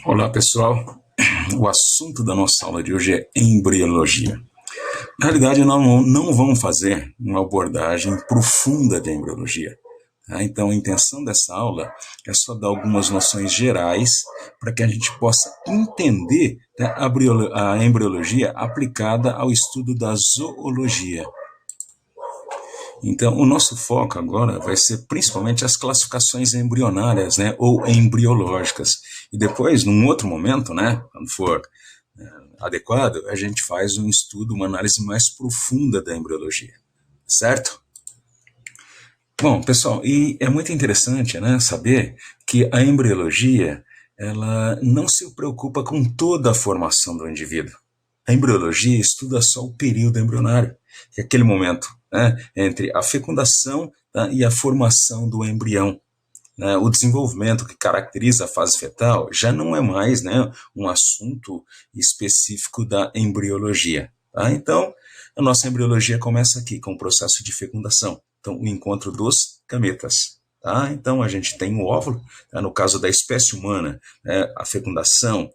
Olá, pessoal. O assunto da nossa aula de hoje é embriologia. Na realidade, nós não vamos fazer uma abordagem profunda de embriologia. Tá? Então, a intenção dessa aula é só dar algumas noções gerais para que a gente possa entender, tá, a embriologia aplicada ao estudo da zoologia. Então, o nosso foco agora vai ser principalmente as classificações embrionárias, né, ou embriológicas. E depois, num outro momento, né, quando for adequado, a gente faz um estudo, uma análise mais profunda da embriologia, certo? Bom, pessoal, e é muito interessante, né, saber que a embriologia, ela não se preocupa com toda a formação do indivíduo. A embriologia estuda só o período embrionário, que é aquele momento, né, entre a fecundação, tá, e a formação do embrião. Né, o desenvolvimento que caracteriza a fase fetal já não é mais, né, um assunto específico da embriologia. Tá? Então, a nossa embriologia começa aqui, com o processo de fecundação. Então, o encontro dos gametas. Tá? Então, a gente tem o óvulo, tá? No caso da espécie humana, né, a fecundação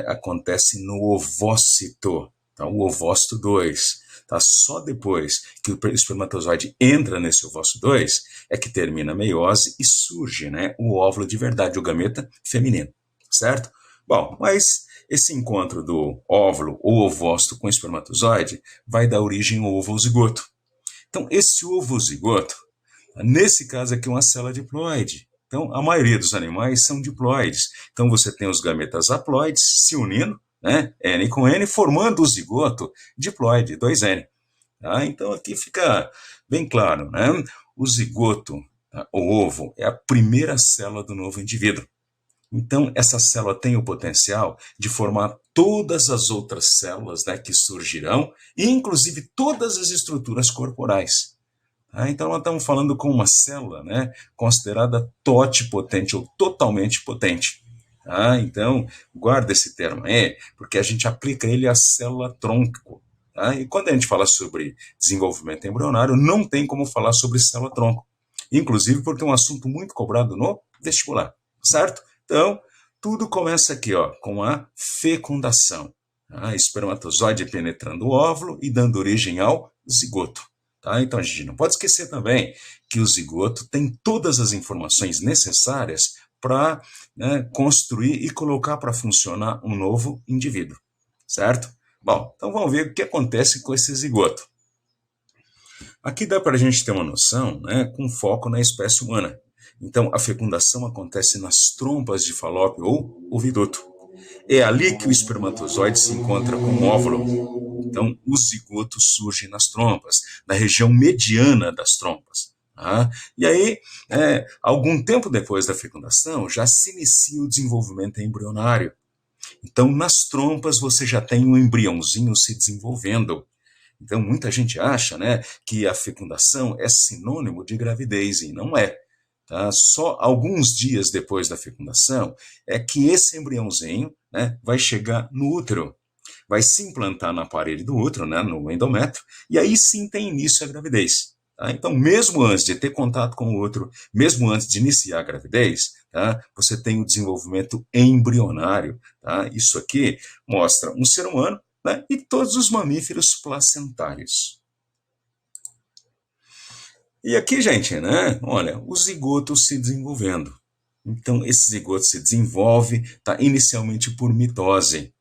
acontece no ovócito, tá? O ovócito 2. Tá? Só depois que o espermatozoide entra nesse ovócito 2 é que termina a meiose e surge, né, o óvulo de verdade, o gameta feminino, certo? Bom, mas esse encontro do óvulo ou ovócito com o espermatozoide vai dar origem ao ovozigoto. Então, esse ovozigoto, nesse caso aqui, é uma célula diploide. Então, a maioria dos animais são diploides. Então, você tem os gametas haploides se unindo, né, N com N, formando o zigoto diploide, 2N. Tá? Então, aqui fica bem claro, né? O zigoto, tá, o ovo, é a primeira célula do novo indivíduo. Então, essa célula tem o potencial de formar todas as outras células, né, que surgirão, inclusive todas as estruturas corporais. Tá? Então, nós estamos falando com uma célula, né, considerada totipotente ou totalmente potente. Tá? Então, guarda esse termo aí, porque a gente aplica ele à célula tronco. Tá? E quando a gente fala sobre desenvolvimento embrionário, não tem como falar sobre célula tronco. Inclusive porque é um assunto muito cobrado no vestibular, certo? Então, tudo começa aqui, ó, com a fecundação. Tá? Espermatozoide penetrando o óvulo e dando origem ao zigoto. Tá? Então, a gente não pode esquecer também que o zigoto tem todas as informações necessárias para, né, construir e colocar para funcionar um novo indivíduo, certo? Bom, então vamos ver o que acontece com esse zigoto. Aqui dá para a gente ter uma noção, né, com foco na espécie humana. Então, a fecundação acontece nas trompas de Falópio ou oviduto. É ali que o espermatozoide se encontra com o óvulo. Então, o zigoto surge nas trompas, na região mediana das trompas. Tá? E aí, algum tempo depois da fecundação, já se inicia o desenvolvimento embrionário. Então, nas trompas, você já tem um embriãozinho se desenvolvendo. Então, muita gente acha, né, que a fecundação é sinônimo de gravidez, e não é. Tá? Só alguns dias depois da fecundação é que esse embriãozinho, né, vai chegar no útero, vai se implantar na parede do útero, né, no endométrio, e aí sim tem início a gravidez. Tá? Então, mesmo antes de ter contato com o útero, mesmo antes de iniciar a gravidez, tá, você tem o desenvolvimento embrionário. Tá? Isso aqui mostra um ser humano, né, e todos os mamíferos placentários. E aqui, gente, né? Olha, o zigoto se desenvolvendo. Então, esse zigoto se desenvolve, tá, inicialmente por mitose.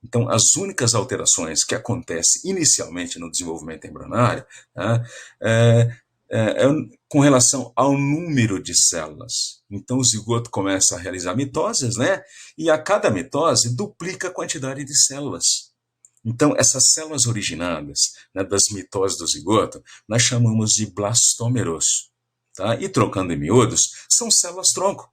Então, as únicas alterações que acontecem inicialmente no desenvolvimento embrionário, tá, é com relação ao número de células. Então, o zigoto começa a realizar mitoses, né? E a cada mitose duplica a quantidade de células. Então, essas células originadas, né, das mitoses do zigoto, nós chamamos de blastômeros. Tá? E trocando em miúdos, são células-tronco.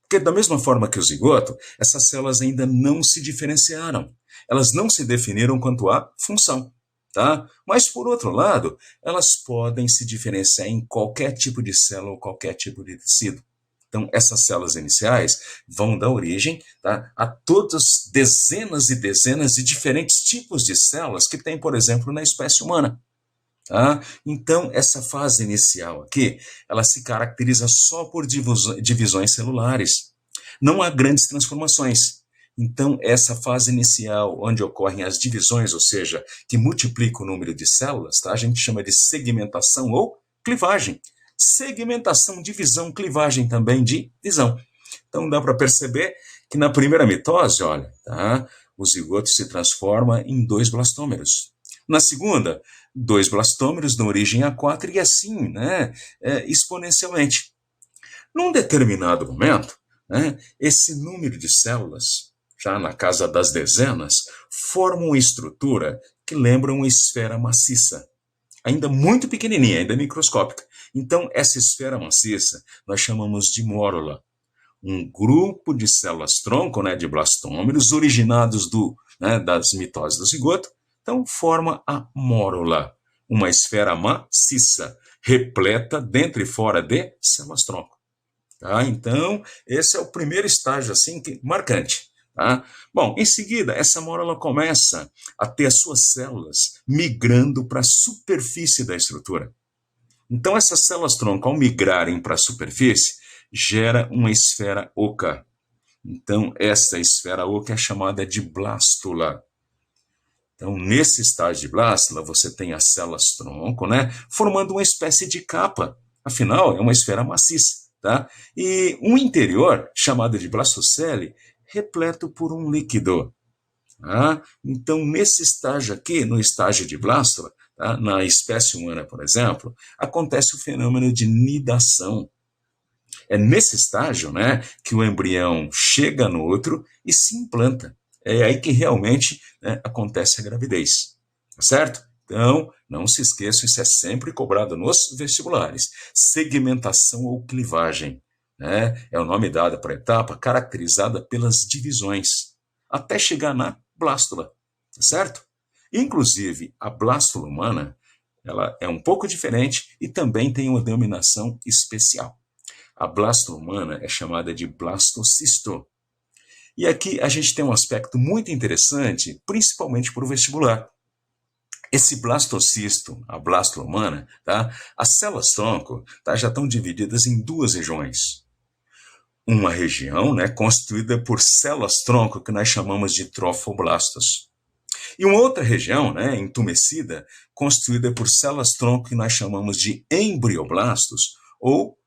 Porque da mesma forma que o zigoto, essas células ainda não se diferenciaram. Elas não se definiram quanto à função. Tá? Mas, por outro lado, elas podem se diferenciar em qualquer tipo de célula ou qualquer tipo de tecido. Então, essas células iniciais vão dar origem, tá, a todas dezenas e dezenas de diferentes tipos de células que tem, por exemplo, na espécie humana. Tá? Então, essa fase inicial aqui, ela se caracteriza só por divisões celulares. Não há grandes transformações. Então, essa fase inicial, onde ocorrem as divisões, ou seja, que multiplica o número de células, tá? A gente chama de segmentação ou clivagem. Segmentação, divisão, clivagem também de visão. Então, dá para perceber que na primeira mitose, olha, tá? O zigoto se transforma em 2 blastômeros. Na segunda, 2 blastômeros dão origem a 4 e assim, né, exponencialmente. Num determinado momento, né, esse número de células, já na casa das dezenas, formam uma estrutura que lembra uma esfera maciça, ainda muito pequenininha, ainda microscópica. Então, essa esfera maciça nós chamamos de mórula. Um grupo de células-tronco, né, de blastômeros, originados das mitoses do zigoto, então forma a mórula, uma esfera maciça, repleta dentro e fora de células-tronco. Tá? Então, esse é o primeiro estágio assim, marcante. Tá? Bom, em seguida, essa mórula começa a ter as suas células migrando para a superfície da estrutura. Então, essas células-tronco, ao migrarem para a superfície, gera uma esfera oca. Então, essa esfera oca é chamada de blástula. Então, nesse estágio de blástula, você tem as células-tronco, né, formando uma espécie de capa. Afinal, é uma esfera maciça. Tá? E um interior, chamado de blastocele, repleto por um líquido. Tá? Então, nesse estágio aqui, no estágio de blástula, tá? Na espécie humana, por exemplo, acontece o fenômeno de nidação. É nesse estágio, né, que o embrião chega no útero e se implanta. É aí que realmente, né, acontece a gravidez. Tá certo? Então, não se esqueçam, isso é sempre cobrado nos vestibulares. Segmentação ou clivagem, né? É o nome dado para a etapa caracterizada pelas divisões, até chegar na blástula, tá certo? Inclusive, a blástula humana, ela é um pouco diferente e também tem uma denominação especial. A blástula humana é chamada de blastocisto. E aqui a gente tem um aspecto muito interessante, principalmente para o vestibular. Esse blastocisto, a blástula humana, tá? As células-tronco, tá, já estão divididas em 2 regiões. Uma região, né, constituída por células-tronco, que nós chamamos de trofoblastos. E uma outra região, né, entumecida, constituída por células-tronco, que nós chamamos de embrioblastos, ou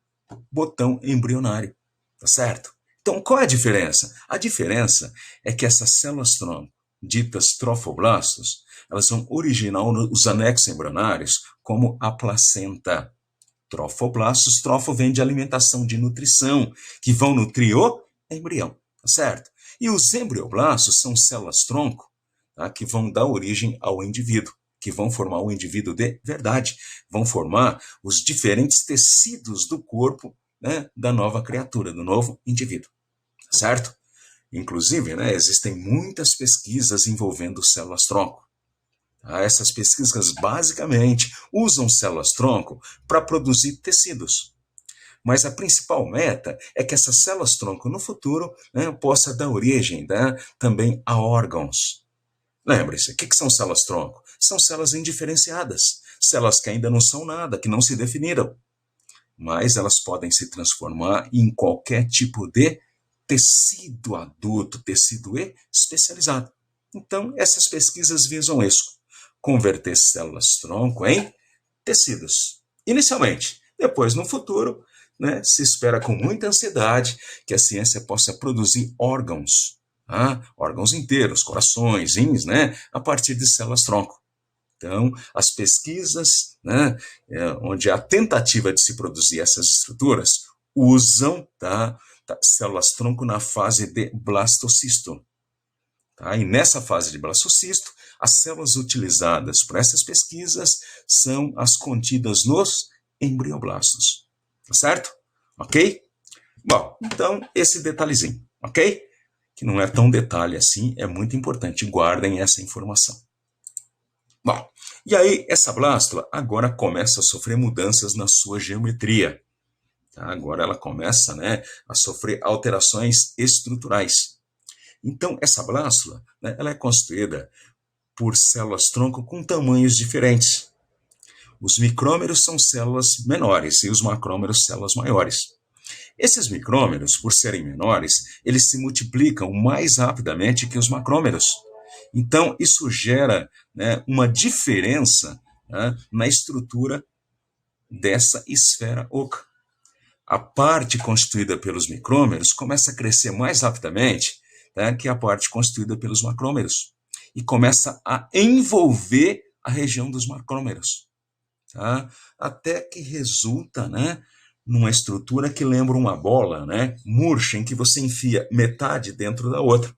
botão embrionário. Tá certo? Então, qual é a diferença? A diferença é que essas células-tronco, ditas trofoblastos, elas vão originar os anexos embrionários como a placenta. Trofoblastos, trofo vem de alimentação, de nutrição, que vão nutrir o embrião, tá certo? E os embrioblastos são células-tronco, tá, que vão dar origem ao indivíduo, que vão formar o indivíduo de verdade, vão formar os diferentes tecidos do corpo, né, da nova criatura, do novo indivíduo, tá certo? Inclusive, né, existem muitas pesquisas envolvendo células-tronco. Essas pesquisas basicamente usam células-tronco para produzir tecidos. Mas a principal meta é que essas células-tronco no futuro, né, possa dar origem, né, também a órgãos. Lembre-se, o que são células-tronco? São células indiferenciadas, células que ainda não são nada, que não se definiram. Mas elas podem se transformar em qualquer tipo de tecido adulto, tecido especializado. Então, essas pesquisas visam isso. Converter células-tronco em tecidos. Inicialmente. Depois, no futuro, né, se espera com muita ansiedade que a ciência possa produzir órgãos, órgãos inteiros, corações, rins, né, a partir de células-tronco. Então, as pesquisas, né, onde a tentativa de se produzir essas estruturas usam células-tronco na fase de blastocisto. Tá? E nessa fase de blastocisto, as células utilizadas por essas pesquisas são as contidas nos embrioblastos. Tá certo? Ok? Bom, então, esse detalhezinho, ok? Que não é tão detalhe assim, é muito importante. Guardem essa informação. Bom, e aí essa blástula agora começa a sofrer mudanças na sua geometria. Tá? Agora ela começa, né, a sofrer alterações estruturais. Então, essa blástula, né, ela é constituída por células-tronco com tamanhos diferentes. Os micrômeros são células menores e os macrômeros células maiores. Esses micrômeros, por serem menores, eles se multiplicam mais rapidamente que os macrômeros. Então, isso gera, né, uma diferença, né, na estrutura dessa esfera oca. A parte constituída pelos micrômeros começa a crescer mais rapidamente, né, que a parte constituída pelos macrômeros. E começa a envolver a região dos macrômeros. Tá? Até que resulta, né, numa estrutura que lembra uma bola, né, murcha, em que você enfia metade dentro da outra.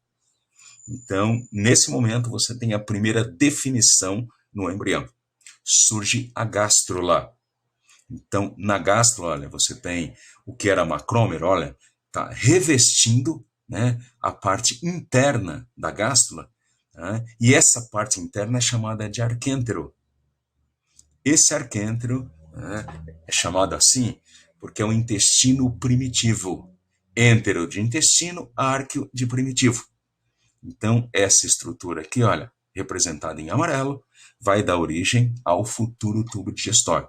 Então, nesse momento, você tem a primeira definição no embrião. Surge a gástrula. Então, na gástrula, olha, você tem o que era macrômero, olha, está revestindo, né, a parte interna da gástrula, tá? E essa parte interna é chamada de arquêntero. Esse arquêntero, né, é chamado assim porque é o intestino primitivo. Êntero de intestino, árqueo de primitivo. Então, essa estrutura aqui, olha, representada em amarelo, vai dar origem ao futuro tubo digestório.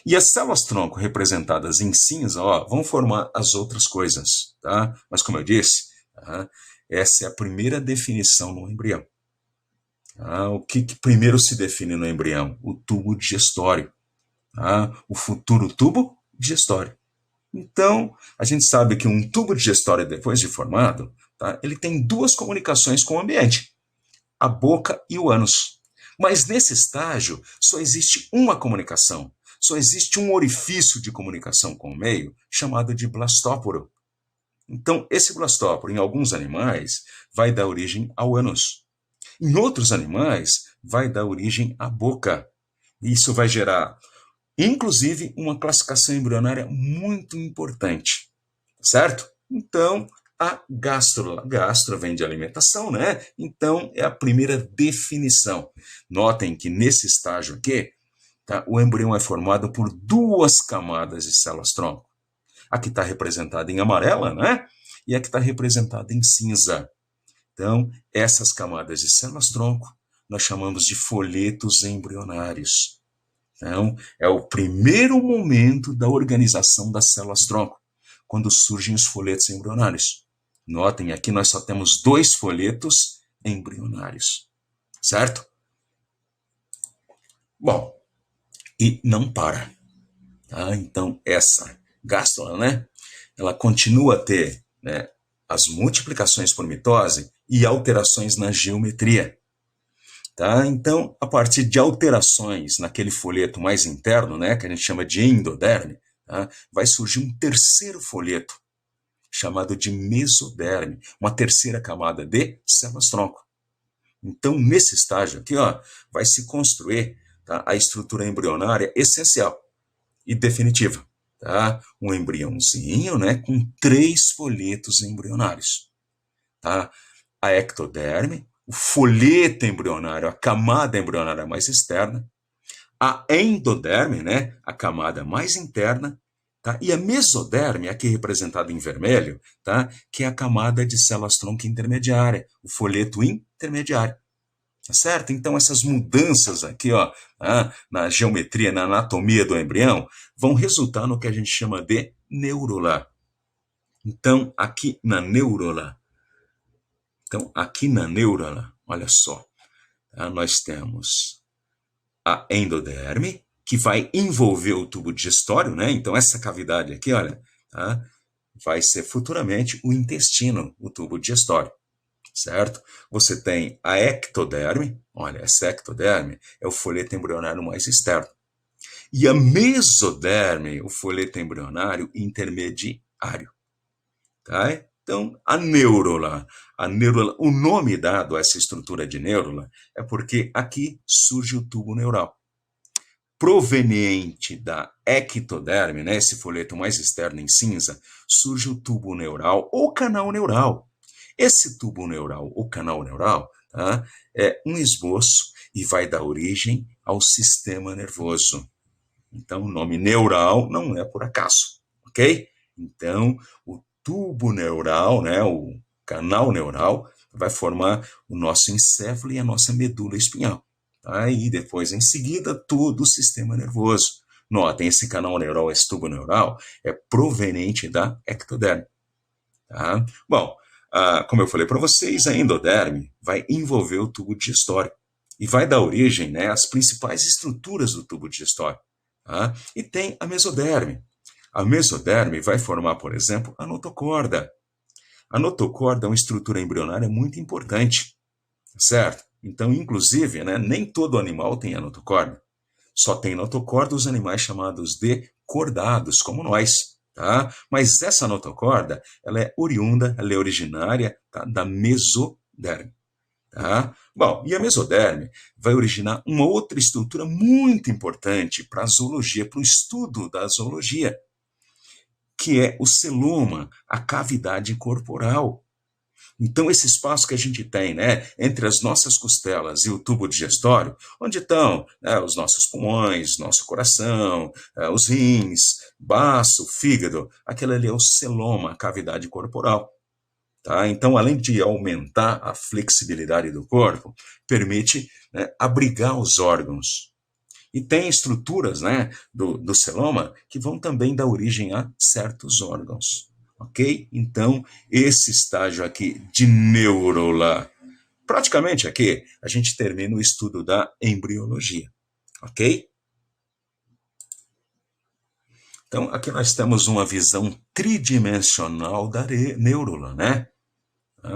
E as células-tronco representadas em cinza, ó, vão formar as outras coisas, tá? Mas, como eu disse, tá? Essa é a primeira definição no embrião. Tá? O que primeiro se define no embrião? O tubo digestório. Tá? O futuro tubo digestório. Então, a gente sabe que um tubo digestório, depois de formado, tá? Ele tem duas comunicações com o ambiente, a boca e o ânus. Mas nesse estágio, só existe uma comunicação, só existe um orifício de comunicação com o meio, chamado de blastóporo. Então, esse blastóporo, em alguns animais, vai dar origem ao ânus. Em outros animais, vai dar origem à boca. Isso vai gerar, inclusive, uma classificação embrionária muito importante, certo? Então, a gástrula. Gastro vem de alimentação, né? Então, é a primeira definição. Notem que nesse estágio aqui, tá, o embrião é formado por duas camadas de células-tronco. A que está representada em amarela, né? E a que está representada em cinza. Então, essas camadas de células-tronco nós chamamos de folhetos embrionários. Então, é o primeiro momento da organização das células-tronco, quando surgem os folhetos embrionários. Notem, aqui nós só temos 2 folhetos embrionários, certo? Bom, e não para. Tá? Então, essa gástrula, né, ela continua a ter, né, as multiplicações por mitose e alterações na geometria. Tá? Então, a partir de alterações naquele folheto mais interno, né, que a gente chama de endoderme, tá, vai surgir um terceiro folheto, chamado de mesoderme, uma terceira camada de células-tronco. Então, nesse estágio aqui, ó, vai se construir, tá, a estrutura embrionária essencial e definitiva. Tá? Um embriãozinho, né, com 3 folhetos embrionários. Tá? A ectoderme, o folheto embrionário, a camada embrionária mais externa, a endoderme, né, a camada mais interna, tá? E a mesoderme, aqui representada em vermelho, tá? Que é a camada de células-tronco intermediária, o folheto intermediário. Tá certo? Então, essas mudanças aqui, ó, na geometria, na anatomia do embrião, vão resultar no que a gente chama de neurula. Então, aqui na neurula, olha só, tá? Nós temos a endoderme, que vai envolver o tubo digestório, né? Então, essa cavidade aqui, olha, tá? Vai ser futuramente o intestino, o tubo digestório, certo? Você tem a ectoderme, olha, essa ectoderme é o folheto embrionário mais externo. E a mesoderme, o folheto embrionário intermediário, tá? Então, a neurula, o nome dado a essa estrutura de neurula é porque aqui surge o tubo neural. Proveniente da ectoderme, né, esse folheto mais externo em cinza, surge o tubo neural ou canal neural. Esse tubo neural ou canal neural, tá, é um esboço e vai dar origem ao sistema nervoso. Então, o nome neural não é por acaso, ok? Então, o tubo neural, né, o canal neural, vai formar o nosso encéfalo e a nossa medula espinhal. Tá? E depois, em seguida, todo o sistema nervoso. Notem, esse canal neural, esse tubo neural, é proveniente da ectoderme. Tá? Bom, como eu falei para vocês, a endoderme vai envolver o tubo digestório e vai dar origem, né, às principais estruturas do tubo digestório. Tá? E tem a mesoderme. A mesoderme vai formar, por exemplo, a notocorda. A notocorda é uma estrutura embrionária muito importante, certo? Então, inclusive, né, nem todo animal tem a notocorda. Só tem notocorda os animais chamados de cordados, como nós. Tá? Mas essa notocorda, ela é oriunda, ela é originária, tá, da mesoderme. Tá? Bom, e a mesoderme vai originar uma outra estrutura muito importante para a zoologia, para o estudo da zoologia, que é o celoma, a cavidade corporal. Então, esse espaço que a gente tem, né, entre as nossas costelas e o tubo digestório, onde estão, né, os nossos pulmões, nosso coração, os rins, baço, fígado, aquilo ali é o celoma, a cavidade corporal. Tá? Então, além de aumentar a flexibilidade do corpo, permite, né, abrigar os órgãos. E tem estruturas, né, do celoma que vão também dar origem a certos órgãos. Ok? Então, esse estágio aqui de neurula, praticamente aqui, a gente termina o estudo da embriologia. Ok? Então, aqui nós temos uma visão tridimensional da neurula, né?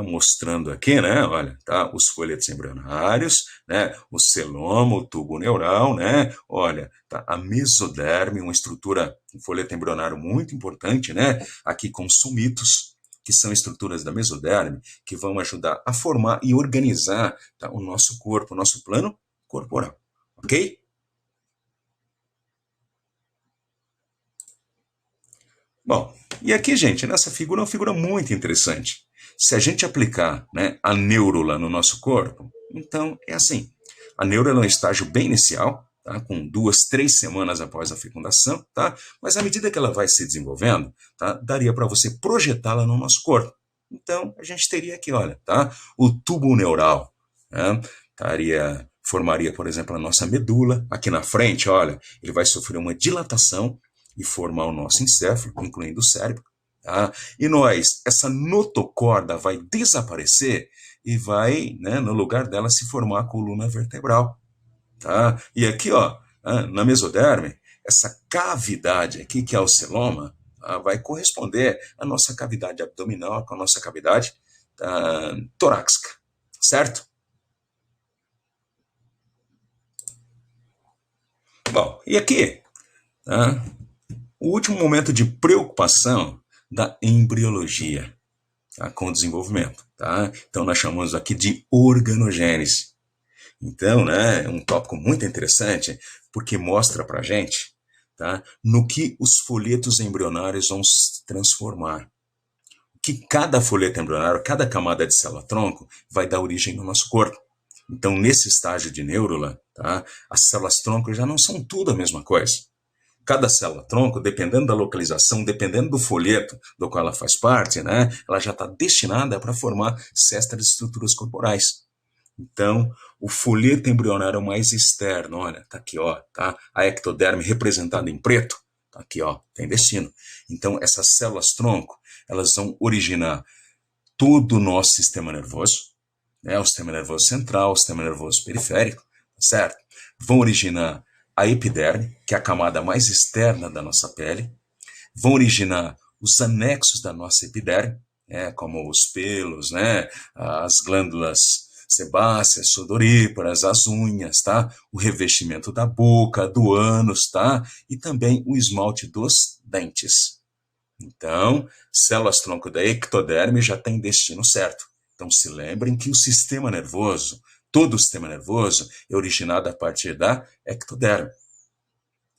Mostrando aqui, né, olha, tá, os folhetos embrionários, né, o celoma, o tubo neural, né, olha, tá, a mesoderme, uma estrutura, um folheto embrionário muito importante, né, aqui com somitos, que são estruturas da mesoderme, que vão ajudar a formar e organizar, tá, o nosso corpo, o nosso plano corporal, ok? Bom, e aqui, gente, nessa figura é uma figura muito interessante. Se a gente aplicar, né, a neurula no nosso corpo, então é assim. A neurula é um estágio bem inicial, tá, com 2, 3 semanas após a fecundação, tá? Mas à medida que ela vai se desenvolvendo, tá, daria para você projetá-la no nosso corpo. Então, a gente teria aqui, olha, tá, o tubo neural, né, formaria, por exemplo, a nossa medula. Aqui na frente, olha, ele vai sofrer uma dilatação e formar o nosso encéfalo, incluindo o cérebro. Tá? E nós, essa notocorda vai desaparecer e vai, né, no lugar dela, se formar a coluna vertebral. Tá? E aqui, ó, na mesoderme, essa cavidade aqui, que é o celoma, tá, vai corresponder à nossa cavidade abdominal, com a nossa cavidade torácica, certo? Bom, e aqui, tá, o último momento de preocupação da embriologia, tá, com o desenvolvimento. Tá? Então, nós chamamos aqui de organogênese. Então, né, é um tópico muito interessante, porque mostra para a gente, tá, no que os folhetos embrionários vão se transformar. Que cada folheto embrionário, cada camada de célula-tronco vai dar origem no nosso corpo. Então, nesse estágio de neurula, tá, as células-tronco já não são tudo a mesma coisa. Cada célula-tronco, dependendo da localização, dependendo do folheto do qual ela faz parte, né, ela já está destinada para formar cestas de estruturas corporais. Então, o folheto embrionário mais externo, olha, tá aqui, ó, tá? A ectoderme representada em preto, tá aqui, ó, tem destino. Então, essas células-tronco, elas vão originar todo o nosso sistema nervoso, né? O sistema nervoso central, o sistema nervoso periférico, certo? Vão originar a epiderme, que é a camada mais externa da nossa pele, vão originar os anexos da nossa epiderme, né, como os pelos, né, as glândulas sebáceas, sudoríparas, as unhas, tá? O revestimento da boca, do ânus, tá? E também o esmalte dos dentes. Então, células-tronco da ectoderme já tem destino certo. Então, se lembrem que o sistema nervoso, todo o sistema nervoso, é originado a partir da ectoderme.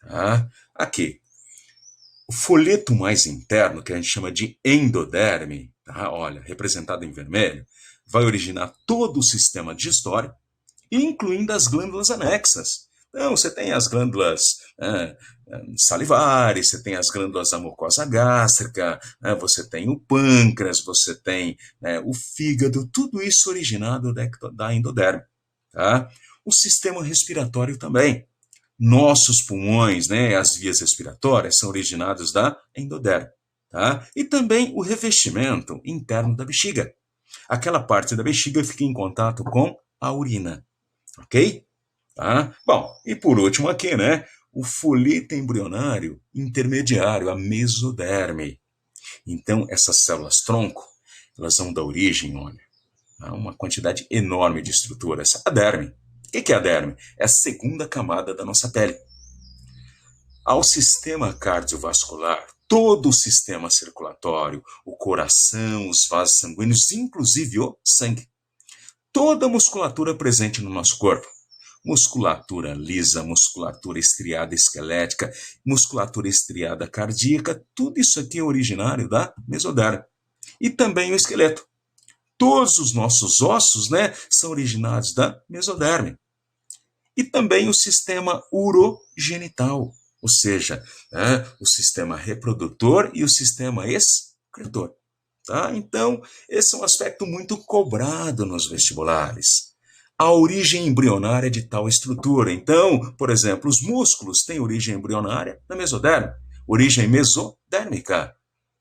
Tá? Aqui, o folheto mais interno, que a gente chama de endoderme, tá? Olha, representado em vermelho, vai originar todo o sistema digestório, incluindo as glândulas anexas. Então, você tem as glândulas salivares, você tem as glândulas da mucosa gástrica, você tem o pâncreas, você tem, né, o fígado, tudo isso originado da endoderme. Tá? O sistema respiratório também. Nossos pulmões, né, as vias respiratórias são originados da endoderme, tá? E também o revestimento interno da bexiga. Aquela parte da bexiga fica em contato com a urina, ok? Tá? Bom, e por último aqui, né, o folheto embrionário intermediário, a mesoderme. Então, essas células-tronco, elas vão dar origem, olha, a uma quantidade enorme de estruturas. A derme. O que é a derme? É a segunda camada da nossa pele. Ao sistema cardiovascular, todo o sistema circulatório, o coração, os vasos sanguíneos, inclusive o sangue. Toda a musculatura presente no nosso corpo. Musculatura lisa, musculatura estriada esquelética, musculatura estriada cardíaca, tudo isso aqui é originário da mesoderme. E também o esqueleto. Todos os nossos ossos, né, são originados da mesoderme. E também o sistema urogenital, ou seja, né, o sistema reprodutor e o sistema excretor. Tá? Então, esse é um aspecto muito cobrado nos vestibulares. A origem embrionária de tal estrutura. Então, por exemplo, os músculos têm origem embrionária na mesoderme, origem mesodérmica.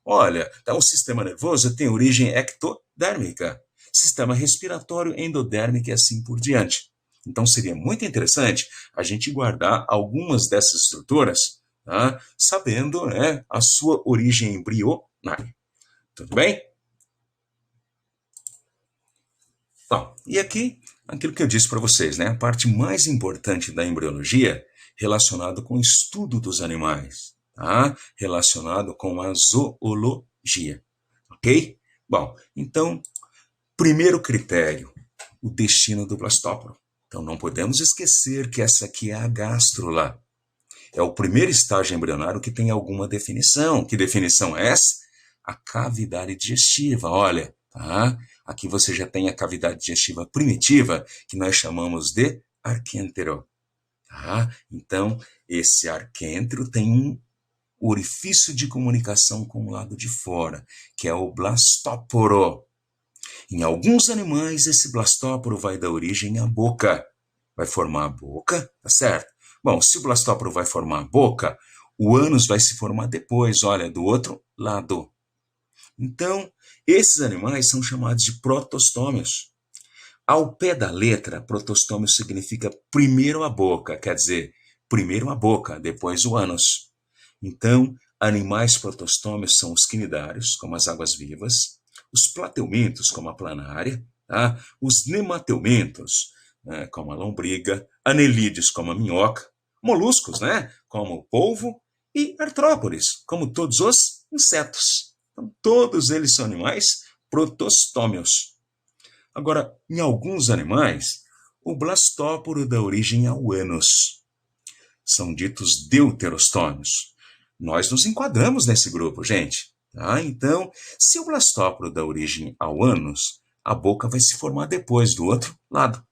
Olha, então, o sistema nervoso tem origem ectodérmica, sistema respiratório endodérmico e assim por diante. Então, seria muito interessante a gente guardar algumas dessas estruturas, tá? Sabendo, né, a sua origem embrionária. Tudo bem? Bom, e aqui, aquilo que eu disse para vocês, né? A parte mais importante da embriologia relacionada com o estudo dos animais, tá? Relacionado com a zoologia, ok? Bom, então, primeiro critério, o destino do blastóporo. Então, não podemos esquecer que essa aqui é a gástrula. É o primeiro estágio embrionário que tem alguma definição. Que definição é essa? A cavidade digestiva, olha, tá? Aqui você já tem a cavidade digestiva primitiva, que nós chamamos de arquêntero, tá? Então, esse arquêntero tem um orifício de comunicação com o lado de fora, que é o blastóporo. Em alguns animais, esse blastóporo vai dar origem à boca. Vai formar a boca, tá certo? Bom, se o blastóporo vai formar a boca, o ânus vai se formar depois, olha, do outro lado. Então, esses animais são chamados de protostômios. Ao pé da letra, protostômio significa primeiro a boca, quer dizer, primeiro a boca, depois o ânus. Então, animais protostômios são os quinidários, como as águas-vivas, os plateumintos, como a planária, tá? Os nemateumintos, né, como a lombriga, anelídeos, como a minhoca, moluscos, né, como o polvo, e artrópodes, como todos os insetos. Então, todos eles são animais protostômios. Agora, em alguns animais, o blastóporo dá origem ao ânus. São ditos deuterostômios. Nós nos enquadramos nesse grupo, gente. Tá? Então, se o blastóporo dá origem ao ânus, a boca vai se formar depois, do outro lado.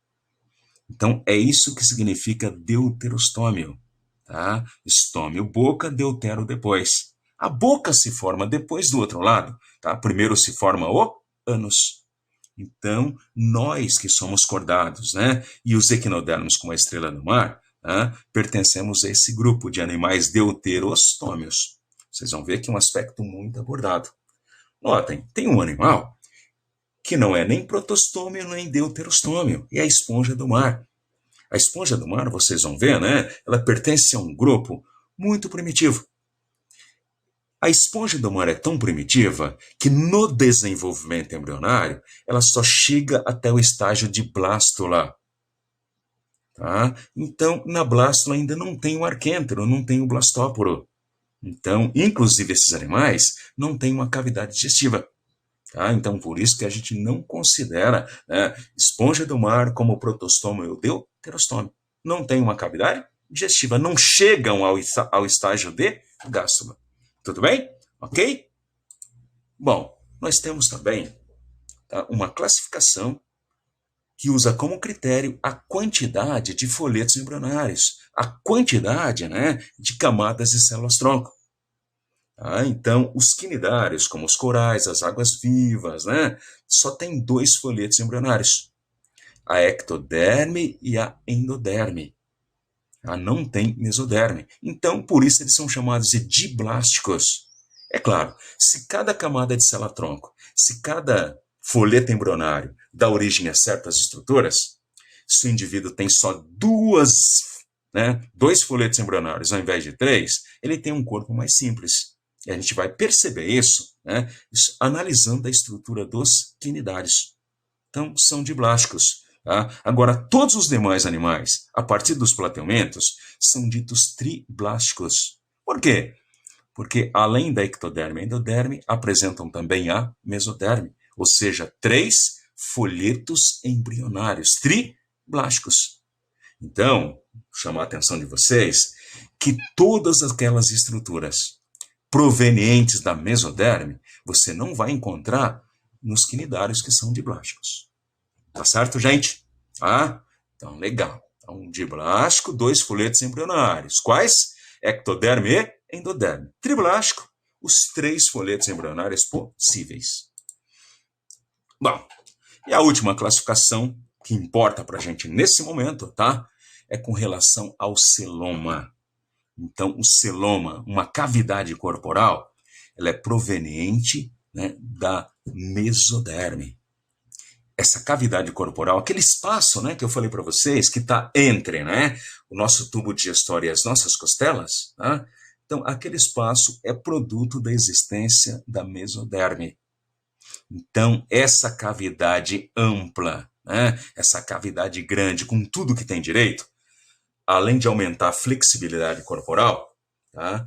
Então, é isso que significa deuterostômio. Tá? Estômio, boca, deutero depois. A boca se forma depois do outro lado. Tá? Primeiro se forma o ânus. Então, nós que somos cordados, né? E os equinodermos como a estrela do mar, pertencemos a esse grupo de animais deuterostômios. Vocês vão ver que é um aspecto muito abordado. Notem, tem um animal que não é nem protostômio nem deuterostômio, é a esponja do mar. A esponja do mar, vocês vão ver, né? Ela pertence a um grupo muito primitivo. A esponja do mar é tão primitiva que no desenvolvimento embrionário ela só chega até o estágio de blástula. Tá? Então, na blástula ainda não tem o arquêntero, não tem o blastóporo. Então, inclusive esses animais não têm uma cavidade digestiva. Tá? Então, por isso que a gente não considera, né, esponja do mar como protostômio ou deuterostômio. Não tem uma cavidade digestiva, não chegam ao estágio de gástrula. Tudo bem? Ok? Bom, nós temos também, tá, uma classificação que usa como critério a quantidade de folhetos embrionários, a quantidade, né, de camadas de células-tronco. Então, os quinidários, como os corais, as águas-vivas, né, só tem 2 folhetos embrionários, a ectoderme e a endoderme. Não tem mesoderme. Então, por isso eles são chamados de diblásticos. É claro, se cada camada de célula-tronco, se cada folheto embrionário dá origem a certas estruturas, se o indivíduo tem só dois folhetos embrionários ao invés de três, ele tem um corpo mais simples. E a gente vai perceber isso, analisando a estrutura dos quinidários. Então, são diblásticos. Tá? Agora, todos os demais animais, a partir dos plateumentos, são ditos triblásticos. Por quê? Porque, além da ectoderme e endoderme, apresentam também a mesoderme, ou seja, 3 folhetos embrionários triblásticos. Então, chamar a atenção de vocês que todas aquelas estruturas provenientes da mesoderme, você não vai encontrar nos quinidários que são diblásticos. Tá certo, gente? Então, legal. Então, diblástico, 2 folhetos embrionários. Quais? Ectoderme e endoderme. Triblástico, os 3 folhetos embrionários possíveis. Bom, e a última classificação que importa para a gente nesse momento, tá? É com relação ao celoma. Então, o celoma, uma cavidade corporal, ela é proveniente, da mesoderme. Essa cavidade corporal, aquele espaço, que eu falei para vocês, que está entre, o nosso tubo digestório e as nossas costelas, tá? Então, aquele espaço é produto da existência da mesoderme. Então, essa cavidade ampla, essa cavidade grande, com tudo que tem direito, além de aumentar a flexibilidade corporal, tá?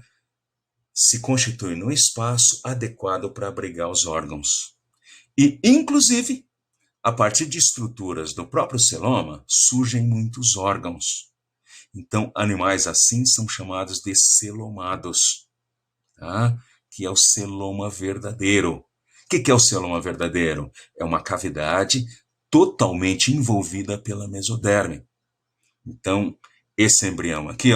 Se constitui num espaço adequado para abrigar os órgãos. E, inclusive, a partir de estruturas do próprio celoma, surgem muitos órgãos. Então, animais assim são chamados de celomados, tá? Que é o celoma verdadeiro. O que é o celoma verdadeiro? É uma cavidade totalmente envolvida pela mesoderme. Então, esse embrião aqui,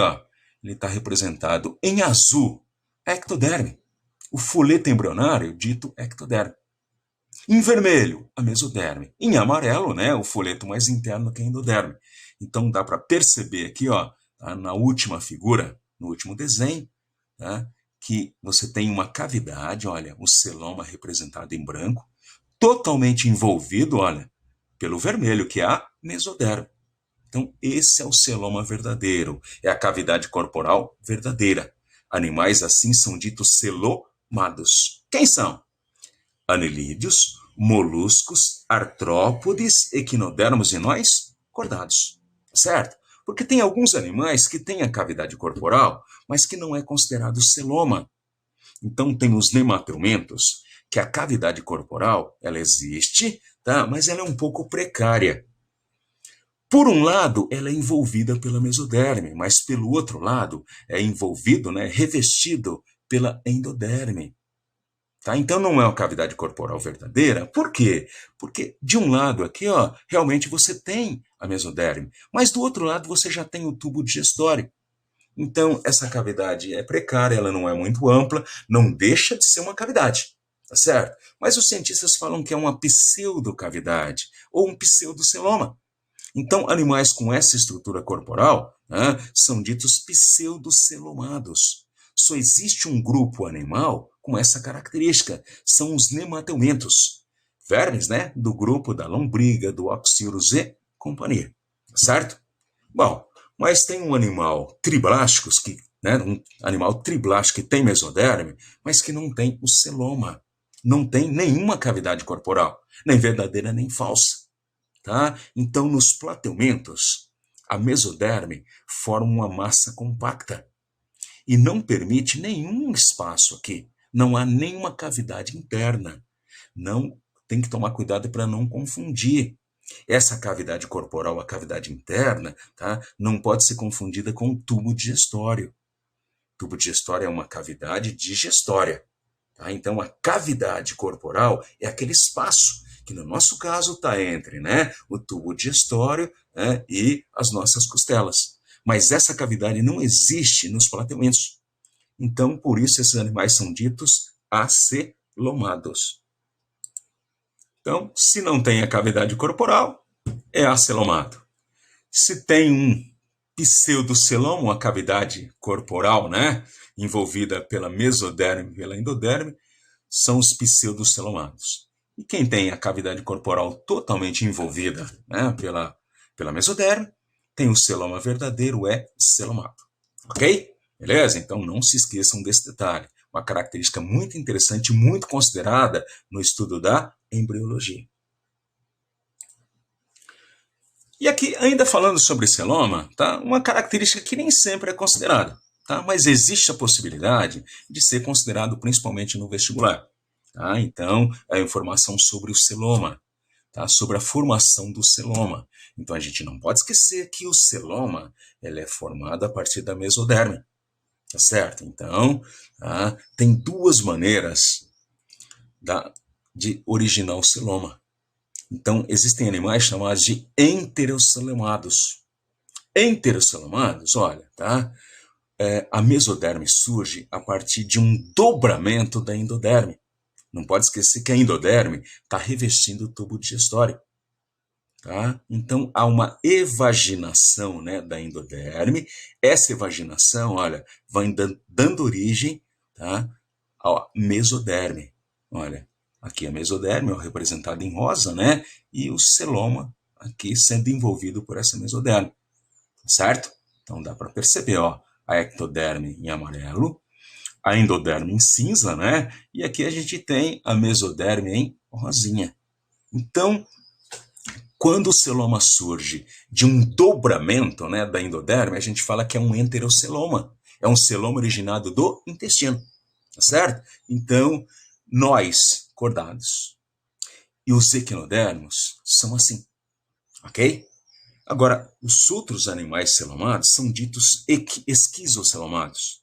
ele está representado em azul, ectoderme. O folheto embrionário, dito ectoderme. Em vermelho, a mesoderme. Em amarelo, o folheto mais interno que é a endoderme. Então, dá para perceber aqui, na última figura, no último desenho, que você tem uma cavidade, olha, o celoma representado em branco, totalmente envolvido, olha, pelo vermelho, que é a mesoderme. Então, esse é o celoma verdadeiro, é a cavidade corporal verdadeira. Animais assim são ditos celomados. Quem são? Anelídeos, moluscos, artrópodes, equinodermos e nós, cordados. Certo? Porque tem alguns animais que têm a cavidade corporal, mas que não é considerado celoma. Então, tem os nemateumentos, que a cavidade corporal, ela existe, tá? Mas ela é um pouco precária. Por um lado, ela é envolvida pela mesoderme, mas pelo outro lado, é envolvido, revestido pela endoderme. Tá? Então não é uma cavidade corporal verdadeira. Por quê? Porque de um lado aqui, realmente você tem a mesoderme, mas do outro lado você já tem o tubo digestório. Então essa cavidade é precária, ela não é muito ampla, não deixa de ser uma cavidade, tá certo? Mas os cientistas falam que é uma pseudocavidade ou um pseudoceloma. Então, animais com essa estrutura corporal são ditos pseudocelomados. Só existe um grupo animal com essa característica, são os nemateumentos. Vermes, do grupo da lombriga, do oxyrus e companhia. Certo? Bom, mas tem um animal triblástico, um animal triblástico que tem mesoderme, mas que não tem o celoma. Não tem nenhuma cavidade corporal, nem verdadeira nem falsa. Tá? Então, nos plateumentos, a mesoderme forma uma massa compacta e não permite nenhum espaço aqui. Não há nenhuma cavidade interna. Não tem que tomar cuidado para não confundir. Essa cavidade corporal, a cavidade interna, tá? Não pode ser confundida com o tubo digestório. O tubo digestório é uma cavidade digestória. Tá? Então, a cavidade corporal é aquele espaço que no nosso caso está entre o tubo digestório e as nossas costelas. Mas essa cavidade não existe nos plateumentos. Então, por isso, esses animais são ditos acelomados. Então, se não tem a cavidade corporal, é acelomado. Se tem um pseudoceloma, uma cavidade corporal, né, envolvida pela mesoderme e pela endoderme, são os pseudocelomados. E quem tem a cavidade corporal totalmente envolvida, né, pela mesoderme, tem o celoma verdadeiro, é celomado. Ok? Beleza? Então não se esqueçam desse detalhe. Uma característica muito interessante, muito considerada no estudo da embriologia. E aqui, ainda falando sobre celoma, tá? Uma característica que nem sempre é considerada, tá? Mas existe a possibilidade de ser considerado principalmente no vestibular. Tá? Então, é a informação sobre o celoma, tá? Sobre a formação do celoma. Então, a gente não pode esquecer que o celoma ele é formado a partir da mesoderme. Tá certo? Então, tá? Tem duas maneiras de originar o celoma. Então, existem animais chamados de enterocelomados. Enterocelomados, olha, tá? A mesoderme surge a partir de um dobramento da endoderme. Não pode esquecer que a endoderme está revestindo o tubo digestório. Tá? Então, há uma evaginação, né, da endoderme. Essa evaginação, olha, vai dando origem, tá, à mesoderme. Olha, aqui a mesoderme, representada em rosa, né, e o celoma aqui sendo envolvido por essa mesoderme. Certo? Então, dá para perceber, ó, a ectoderme em amarelo, a endoderme em cinza, né, e aqui a gente tem a mesoderme em rosinha. Então, quando o celoma surge de um dobramento, né, da endoderme, a gente fala que é um enteroceloma. É um celoma originado do intestino, tá certo? Então, nós, cordados, e os equinodermos são assim, ok? Agora, os outros animais celomados são ditos esquizocelomados,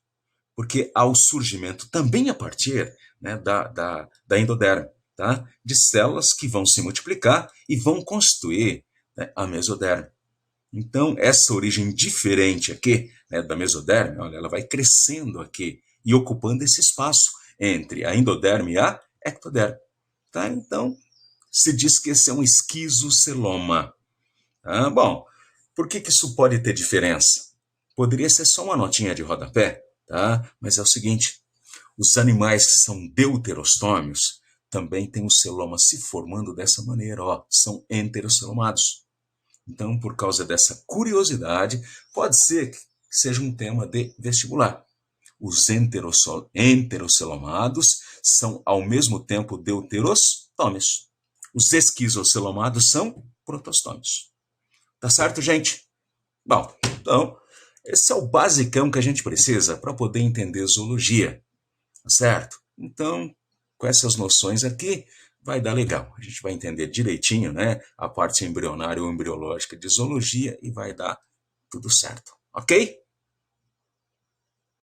porque há o surgimento também a partir, né, da endoderme. Tá? De células que vão se multiplicar e vão constituir, né, a mesoderme. Então, essa origem diferente aqui, né, da mesoderme, olha, ela vai crescendo aqui e ocupando esse espaço entre a endoderme e a ectoderme. Tá? Então, se diz que esse é um esquizoceloma. Tá? Bom, por que isso pode ter diferença? Poderia ser só uma notinha de rodapé, tá? Mas é o seguinte, os animais que são deuterostômios também têm o celoma se formando dessa maneira, ó, são enterocelomados. Então, por causa dessa curiosidade, pode ser que seja um tema de vestibular. Os enterocelomados são, ao mesmo tempo, deuterostômios. Os esquizocelomados são protostômios. Tá certo, gente? Bom, então, esse é o basicão que a gente precisa para poder entender zoologia. Tá certo? Então, com essas noções aqui, vai dar legal. A gente vai entender direitinho, né, a parte embrionária ou embriológica de zoologia e vai dar tudo certo. Ok?